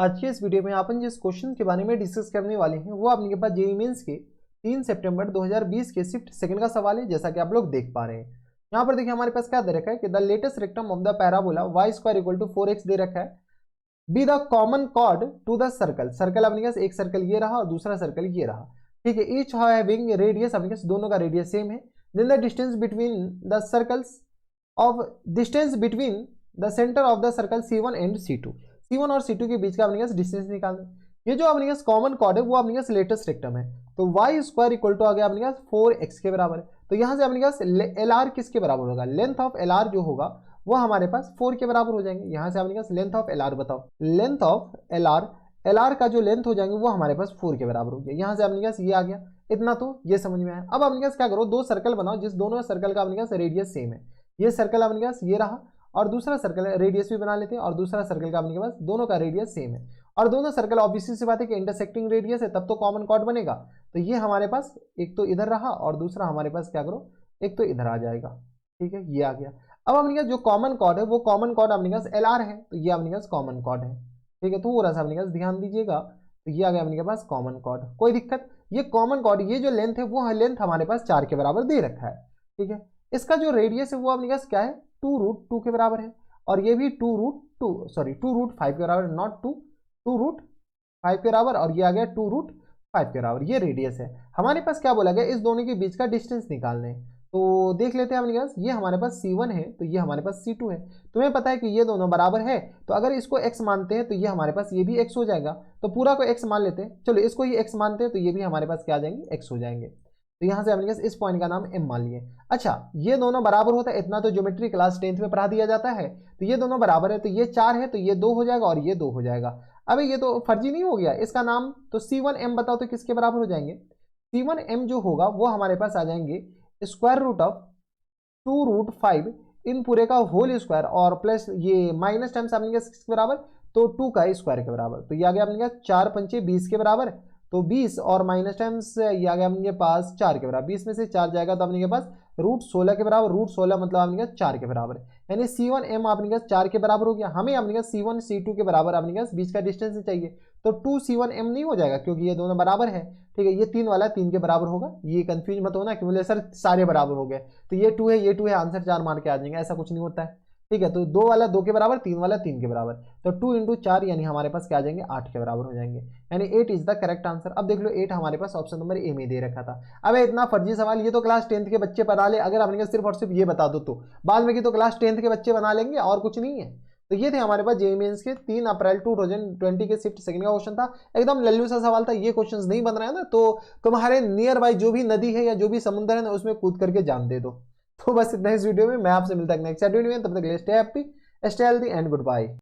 आज के इस वीडियो में अपन जिस क्वेश्चन के बारे में डिस्कस करने वाले हैं वो आपके पास जेईई मेंस के 3 सितंबर 2020 के शिफ्ट सेकंड का सवाल है, जैसा कि आप लोग देख पा रहे हैं। यहाँ पर देखिए हमारे पास क्या दे रखा है कि the latus rectum of the parabola y square equal to 4x दे रखा है। Be the common chord to the circle, circle अपने पास एक सर्कल ये रहा और दूसरा सर्कल ये रहा, ठीक है। ईच हैविंग रेडियस, अपने पास दोनों का रेडियस सेम है। Then the distance between the circles of distance between the center of the circle C1 and C2, C1 और C2 के बीच का अपने पास डिस्टेंस निकालना है। ये जो अपने पास कॉमन कॉर्ड है वो अपने पास लेटेस्ट रेक्टम है, तो y स्क्वायर इक्वल टू आ गया अपने पास 4x के बराबर है। तो यहाँ से अपने पास LR किसके बराबर होगा, लेंथ ऑफ LR जो होगा वो हमारे पास 4 के बराबर हो जाएंगे। यहाँ से अपने पास लेंथ ऑफ LR बताओ, लेंथ ऑफ LR का जो लेंथ हो जाएंगे वो हमारे पास 4 के बराबर हो गया। यहाँ से अपने पास ये आ गया, इतना तो ये समझ में आया। अब अपने पास क्या करो, दो सर्कल बनाओ जिस दोनों सर्कल का अपने पास रेडियस सेम है। ये सर्कल अपने पास ये रहा और दूसरा सर्कल रेडियस भी बना लेते हैं और दूसरा सर्कल का अपने पास दोनों का रेडियस सेम है और दोनों सर्कल ऑब्वियसली सी बात है कि इंटरसेक्टिंग रेडियस है, तब तो कॉमन कॉर्ड बनेगा। तो ये हमारे पास एक तो इधर रहा और दूसरा हमारे पास क्या करो, एक तो इधर आ जाएगा, ठीक है, ये आ गया। अब अपने पास जो कॉमन कॉर्ड है वो कॉमन कॉर्ड अपने पास LR है, तो ये अपने पास कॉमन कॉर्ड है, ठीक है। थोड़ा सा अपने पास ध्यान दीजिएगा, तो ये आ गया अपने पास कॉमन कॉर्ड, कोई दिक्कत। ये कॉमन कॉर्ड, ये जो लेंथ है वो लेंथ हमारे पास 4 के बराबर दे रखा है, ठीक है। इसका जो रेडियस है वो अपने पास क्या है, 2√2 के बराबर है और ये भी 2√5 के बराबर, नॉट 2√5 के बराबर, और ये आ गया 2√5 के बराबर। ये रेडियस है। हमारे पास क्या बोला गया, इस दोनों के बीच का डिस्टेंस निकालना है। तो देख लेते हैं अपने पास, ये हमारे पास C1 है तो ये हमारे पास C2 है। तुम्हें पता है कि ये दोनों बराबर है, तो अगर इसको x मानते हैं तो ये हमारे पास ये भी x हो जाएगा, तो पूरा को x मान लेते हैं। चलो इसको ही x मानते हैं तो ये भी हमारे पास क्या आ जाएंगे, x हो जाएंगे। तो यहाँ से अपने पास इस पॉइंट का नाम m मान लिए। अच्छा, ये दोनों बराबर होता है, इतना तो ज्योमेट्री क्लास 10th में पढ़ा दिया जाता है। तो ये दोनों बराबर है, तो ये 4 है तो ये 2 हो जाएगा और ये 2 हो जाएगा। अबे ये तो फर्जी नहीं हो गया, इसका नाम तो C1m बताओ तो किसके बराबर हो जाएंगे। C1m जो होगा वो हमारे पास आ जाएंगे स्क्वायर रूट ऑफ 2√5 इन पूरे का होल स्क्वायर और प्लस ये माइनस टाइम्स अपने पास किसके बराबर, तो 2 का स्क्वायर के बराबर। तो ये आ गया अपने पास 4 पंचे 20 के बराबर, तो 20 और माइनस टाइम्स ये आ गया अपने पास 4 के बराबर। 20 में से 4 जाएगा तो अपने के पास √16 के बराबर, √16 मतलब अपने पास 4 के बराबर है, यानी C1m अपने पास 4 के बराबर हो गया। हमें अपने पास C1 C2 के बराबर अपने पास बीच का डिस्टेंस चाहिए, तो 2C1m नहीं हो जाएगा क्योंकि ये दोनों बराबर है, ठीक है। ये 3 वाला 3 के बराबर होगा, ये कंफ्यूज मत होना कि बोले सर सारे बराबर हो गए, तो ये 2 है ये 2 है, आंसर 4 मार के आ जाएंगे, ऐसा कुछ नहीं होता है, ठीक है। तो 2 वाला 2 के बराबर, 3 वाला 3 के बराबर, तो 2 इंटू 4 यानी हमारे पास क्या आ जाएंगे, 8 के बराबर हो जाएंगे, यानी 8 इज द करेक्ट आंसर। अब देख लो 8 हमारे पास ऑप्शन नंबर ए में दे रखा था। अब इतना फर्जी सवाल ये तो क्लास 10th के बच्चे बना ले, अगर हमने सिर्फ और सिर्फ ये बता दो तो बाद में की तो क्लास 10th के बच्चे बना लेंगे और कुछ नहीं है। तो ये थे हमारे पास जेईई मेंस के 3 अप्रैल 2020 के शिफ्ट सेकंड का क्वेश्चन था। एकदम लल्लू सा सवाल था, ये क्वेश्चंस नहीं बन रहे हैं ना तो तुम्हारे नियर बाय जो भी नदी है या जो भी समुद्र है ना उसमें कूद करके जान दे दो। तो बस इतना इस वीडियो में, मैं आपसे मिलता है नेक्स्ट वीडियो में, तब तक stay happy, stay healthy and good bye.